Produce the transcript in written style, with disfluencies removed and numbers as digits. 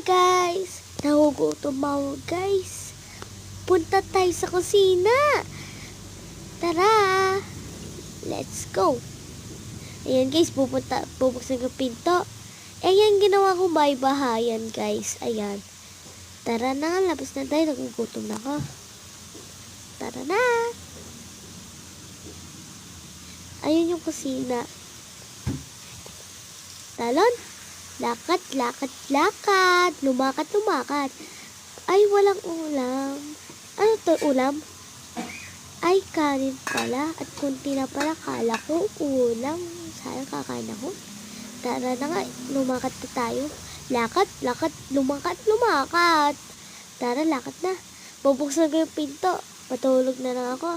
Hi guys! Nahugutom ako guys. Punta tayo sa kusina. Tara! Let's go! Ayan guys, bubuksan yung pinto. Ayan, ginawa ko bahay-bahayan guys. Ayan. Tara na, labas na tayo. Nagugutom na ako. Tara na! Ayun yung kusina. Talon! Lakad, lakad, lakad. Lumakad, lumakad. Ay, walang ulam. Ano to, ulam? Ay, kanin pala. At kunti na pala. Kala ko ulam. Sayang, kakain ako. Tara na nga, lumakad na tayo. Lakad, lakad, lumakad, lumakad. Tara, lakad na. Bubuksan ko yung pinto. Patulog na lang ako.